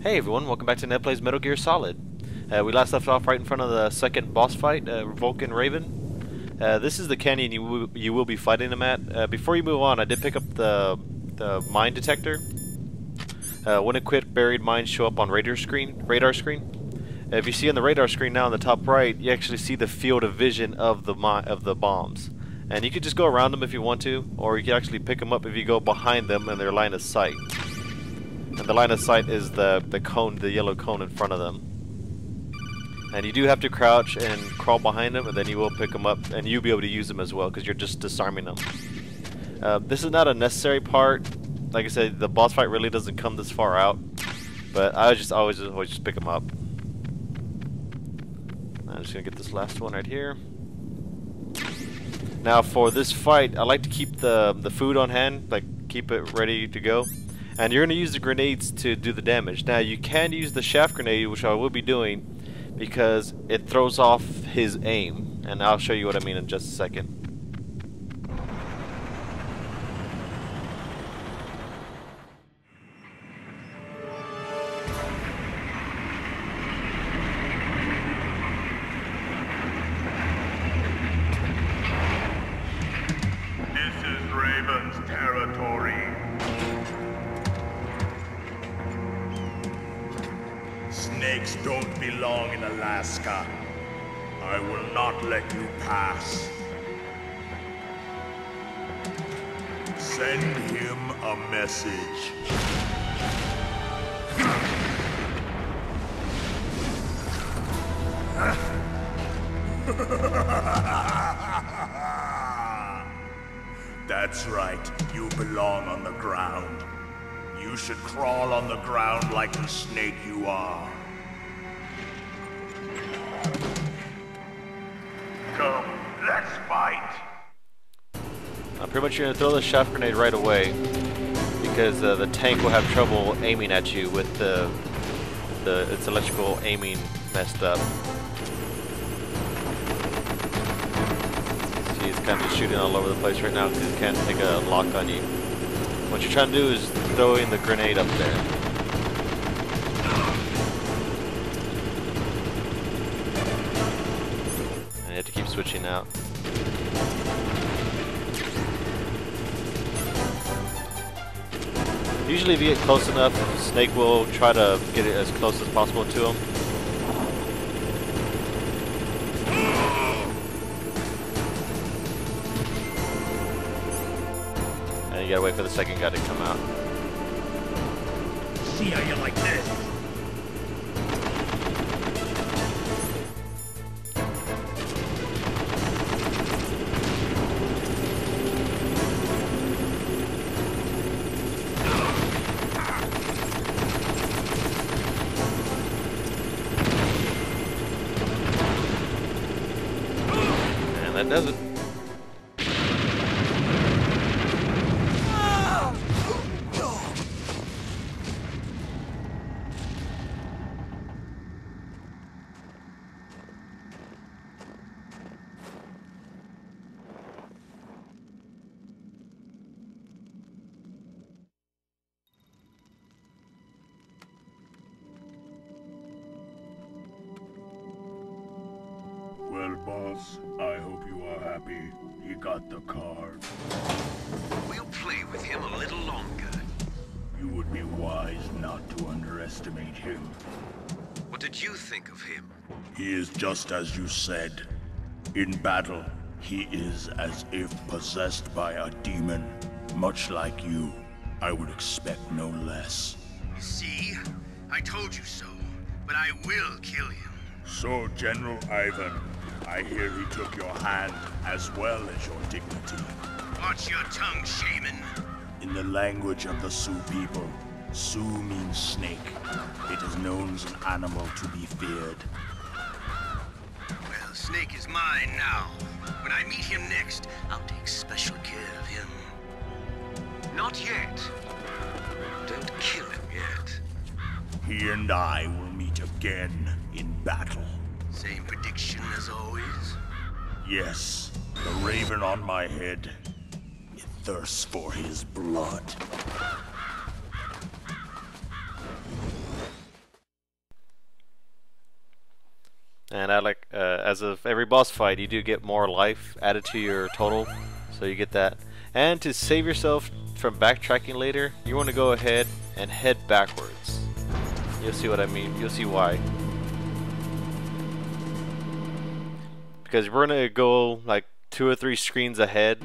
Hey everyone, welcome back to Ned Plays Metal Gear Solid. We last left off right in front of the second boss fight, Vulcan Raven. This is the canyon you will be fighting him at. Before you move on, I did pick up the mine detector. When equipped, buried mines show up on radar screen. If you see on the radar screen now on the top right, you actually see the field of vision of the bombs. And you can just go around them if you want to, or you can actually pick them up if you go behind them in their line of sight. And the line of sight is the cone, the yellow cone in front of them. And you do have to crouch and crawl behind them, and then you will pick them up, and you'll be able to use them as well, because you're just disarming them. This is not a necessary part. Like I said, the boss fight really doesn't come this far out, but I always just pick them up. I'm just gonna get this last one right here. Now for this fight, I like to keep the food on hand, like keep it ready to go. And you're going to use the grenades to do the damage. Now you can use the shaft grenade, which I will be doing, because it throws off his aim. And I'll show you what I mean in just a second. This is Raven's territory. Snakes don't belong in Alaska. I will not let you pass. Send him a message. That's right, you belong on the ground. You should crawl on the ground like the snake you are. Come, let's fight! Pretty much you're going to throw the shaft grenade right away, because the tank will have trouble aiming at you with its electrical aiming messed up. See, it's kind of just shooting all over the place right now because it can't take a lock on you. What you're trying to do is throwing the grenade up there. And you have to keep switching out. Usually if you get close enough, Snake will try to get it as close as possible to him. And you gotta wait for the second guy to come out. See how you like this? And that does it. Well, boss, I hope you are happy. He got the card. We'll play with him a little longer. You would be wise not to underestimate him. What did you think of him? He is just as you said. In battle, he is as if possessed by a demon. Much like you, I would expect no less. See? I told you so. But I will kill him. So, General Ivan, I hear he took your hand as well as your dignity. Watch your tongue, shaman. In the language of the Sioux people, Sioux means snake. It is known as an animal to be feared. Well, Snake is mine now. When I meet him next, I'll take special care of him. Not yet. Don't kill him yet. He and I will meet again in battle. Same prediction as always? Yes, the raven on my head. It thirsts for his blood. And I like, as of every boss fight, you do get more life added to your total, so you get that. And to save yourself from backtracking later, you want to go ahead and head backwards. You'll see what I mean. You'll see why. Because we're going to go like 2 or 3 screens ahead,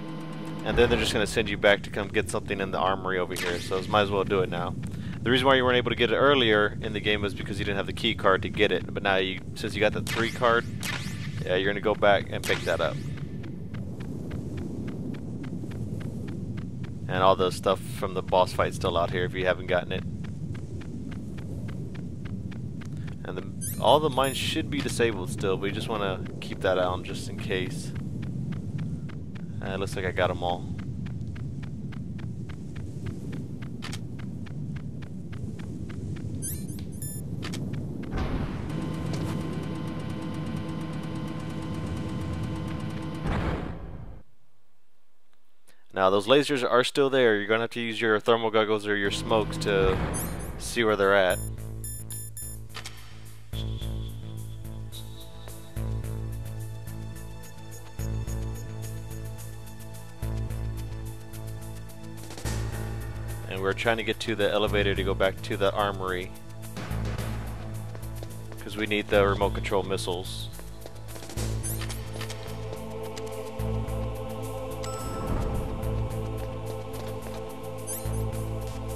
and then they're just going to send you back to come get something in the armory over here, so might as well do it now. The reason why you weren't able to get it earlier in the game was because you didn't have the key card to get it, but now since you got the 3 card, yeah, you're going to go back and pick that up. And all the stuff from the boss fight still out here if you haven't gotten it. And all the mines should be disabled still, but you just want to keep that on just in case. It looks like I got them all. Now those lasers are still there. You're going to have to use your thermal goggles or your smokes to see where they're at. And we're trying to get to the elevator to go back to the armory, because we need the remote control missiles.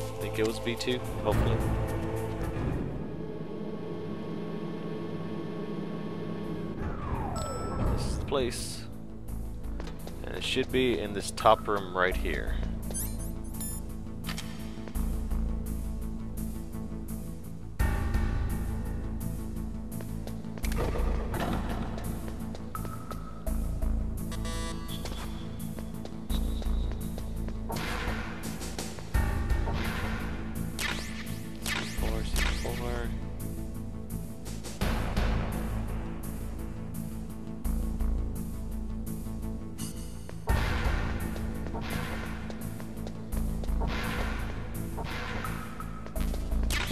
I think it was B2, hopefully. This is the place. And it should be in this top room right here.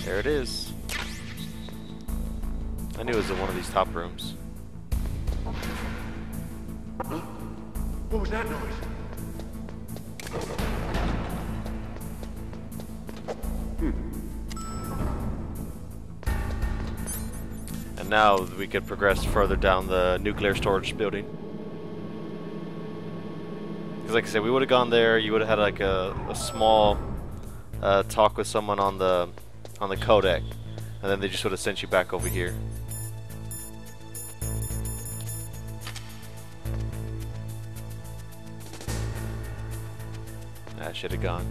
There it is. I knew it was in one of these top rooms. Huh? What was that noise? And now we could progress further down the nuclear storage building. Because like I said, we would have gone there, you would have had like a small talk with someone on the codec, and then they just would have sent you back over here. I should have gone.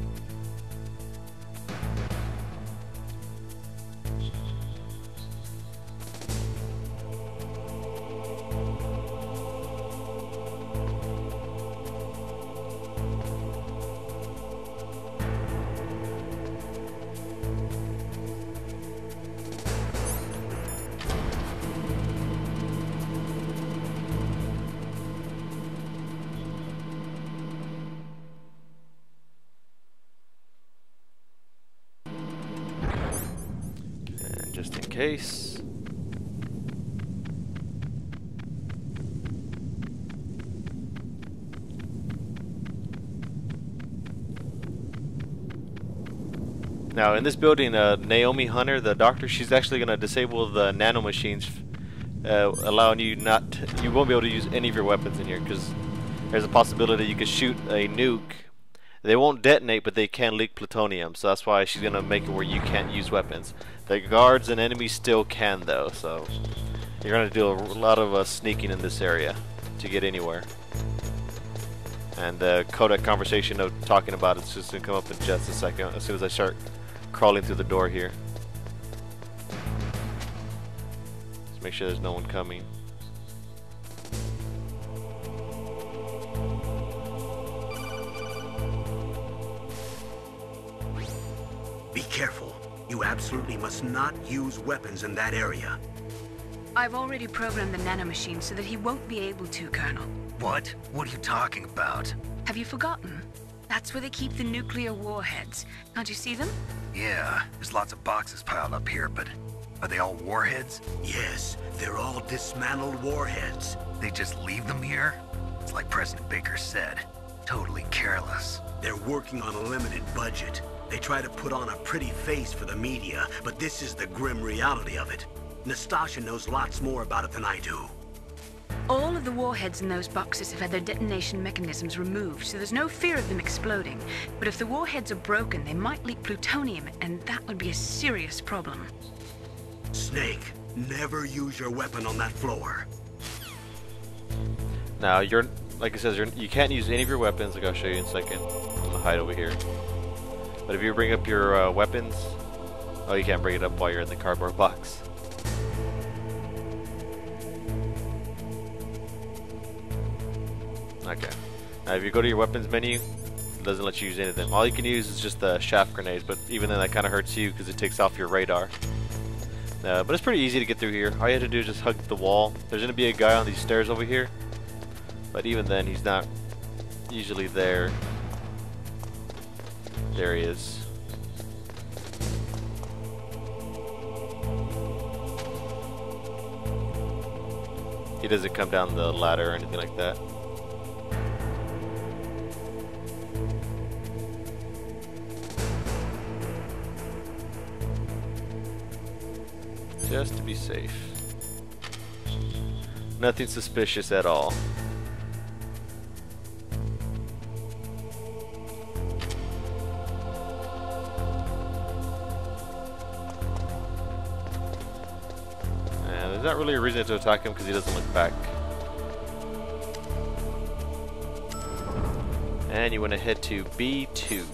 Just in case. Now in this building, Naomi Hunter, the doctor, she's actually going to disable the nanomachines, allowing you you won't be able to use any of your weapons in here, because there's a possibility you could shoot a nuke. They won't detonate, but they can leak plutonium, so that's why she's going to make it where you can't use weapons. The guards and enemies still can, though, so you're going to do a lot of sneaking in this area to get anywhere. And the codec conversation of talking about it's just going to come up in just a second, as soon as I start crawling through the door here. Just make sure there's no one coming. Be careful. You absolutely must not use weapons in that area. I've already programmed the nanomachine so that he won't be able to, Colonel. What? What are you talking about? Have you forgotten? That's where they keep the nuclear warheads. Can't you see them? Yeah, there's lots of boxes piled up here, but Are they all warheads? Yes, they're all dismantled warheads. They just leave them here? It's like President Baker said. Totally careless. They're working on a limited budget. They try to put on a pretty face for the media, but this is the grim reality of it. Nastasha knows lots more about it than I do. All of the warheads in those boxes have had their detonation mechanisms removed, so there's no fear of them exploding. But if the warheads are broken, they might leak plutonium, and that would be a serious problem. Snake, never use your weapon on that floor. Now, like it says, you can't use any of your weapons, like I'll show you in a second. I'm gonna hide over here. But if you bring up your weapons, oh, you can't bring it up while you're in the cardboard box. Okay. Now, if you go to your weapons menu, it doesn't let you use anything. All you can use is just the shaft grenades, but even then, that kind of hurts you because it takes off your radar. But it's pretty easy to get through here. All you have to do is just hug the wall. There's gonna be a guy on these stairs over here, but even then, he's not usually there. There he is. He doesn't come down the ladder or anything like that. Just to be safe. Nothing suspicious at all. And there's not really a reason to attack him because he doesn't look back. And you want to head to B2.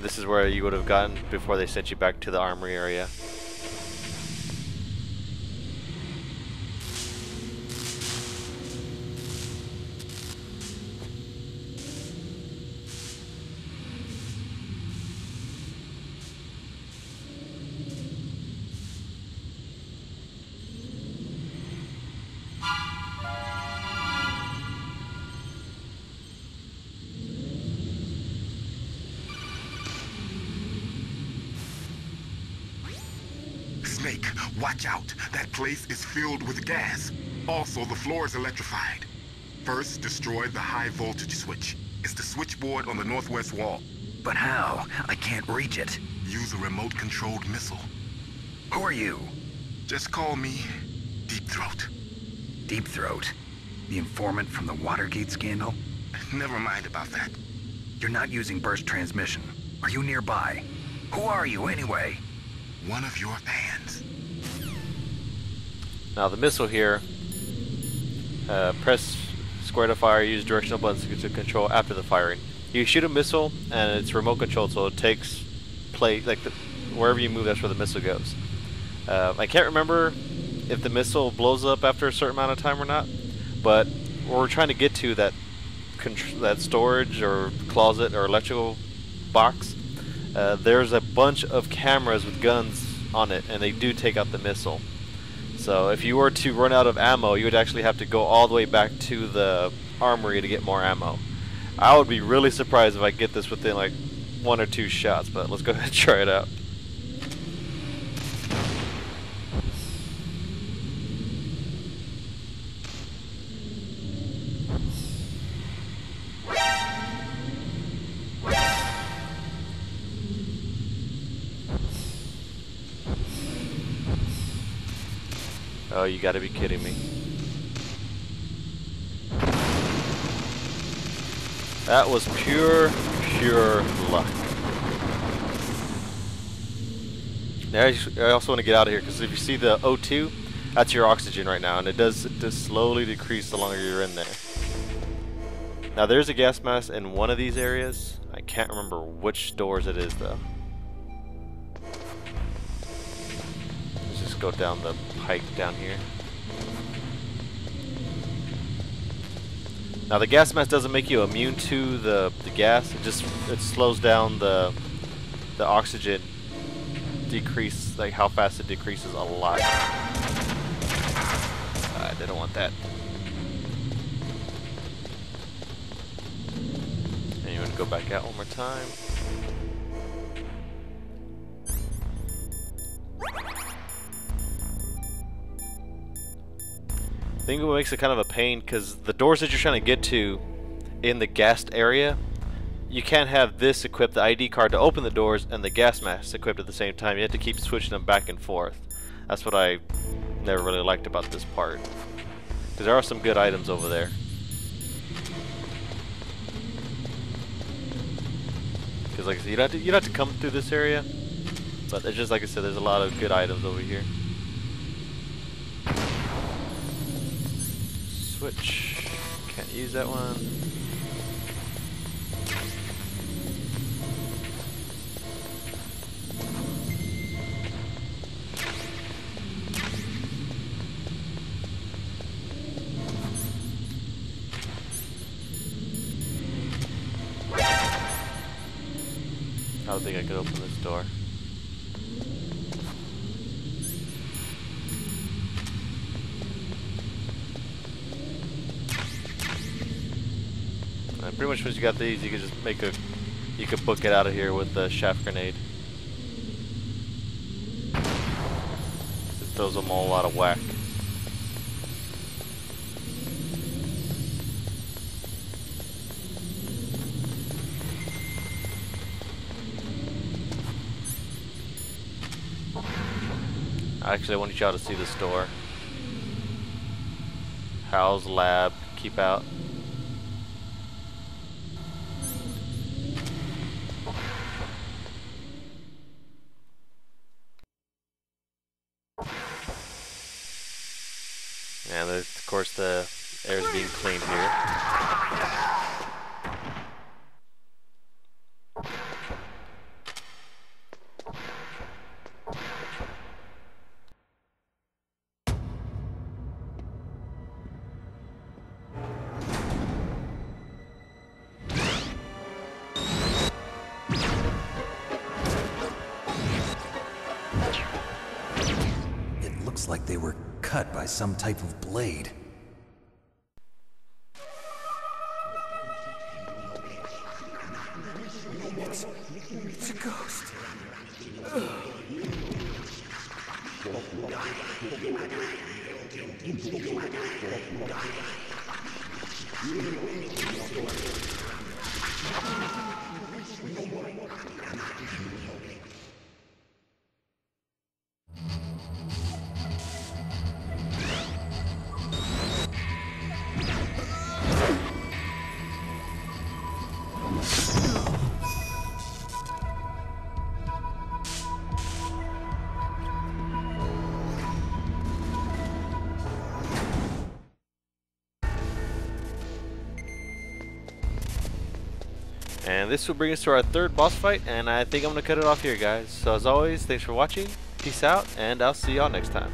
This is where you would have gotten before they sent you back to the armory area. Snake, watch out. That place is filled with gas. Also, the floor is electrified. First, destroy the high voltage switch. It's the switchboard on the northwest wall. But how? I can't reach it. Use a remote-controlled missile. Who are you? Just call me Deep Throat. Deep Throat? The informant from the Watergate scandal? Never mind about that. You're not using burst transmission. Are you nearby? Who are you, anyway? One of your fans. Now the missile here, press square to fire, use directional buttons to control after the firing. You shoot a missile and it's remote controlled, so it takes place, like wherever you move, that's where the missile goes. I can't remember if the missile blows up after a certain amount of time or not, but where we're trying to get to, that storage or closet or electrical box, there's a bunch of cameras with guns on it, and they do take out the missile. So if you were to run out of ammo, you would actually have to go all the way back to the armory to get more ammo. I would be really surprised if I get this within like 1 or 2 shots, but let's go ahead and try it out. Oh, you gotta be kidding me. That was pure luck. Now, I also want to get out of here because if you see the O2, that's your oxygen right now, and it does slowly decrease the longer you're in there. Now, there's a gas mask in one of these areas. I can't remember which doors it is, though. Let's just go down the pike down here. Now the gas mask doesn't make you immune to the gas. It slows down the oxygen decrease, like how fast it decreases a lot. I didn't want that. And you want to go back out one more time. I think what makes it kind of a pain, because the doors that you're trying to get to in the gassed area, you can't have this equipped, the ID card, to open the doors and the gas mask equipped at the same time. You have to keep switching them back and forth. That's what I never really liked about this part, because there are some good items over there. Because like I said, you don't have to come through this area, but it's just like I said, there's a lot of good items over here. Switch. Can't use that one. I don't think I could open this door. Pretty much once you got these, you can just you could book it out of here with the shaft grenade. It throws them all out of whack. Actually, I want y'all to see the store. Hal's Lab, keep out. And there's, of course, the air's being cleaned here. It looks like they were cut by some type of blade. It's a ghost. And this will bring us to our third boss fight, and I think I'm going to cut it off here, guys. So as always, thanks for watching, peace out, and I'll see y'all next time.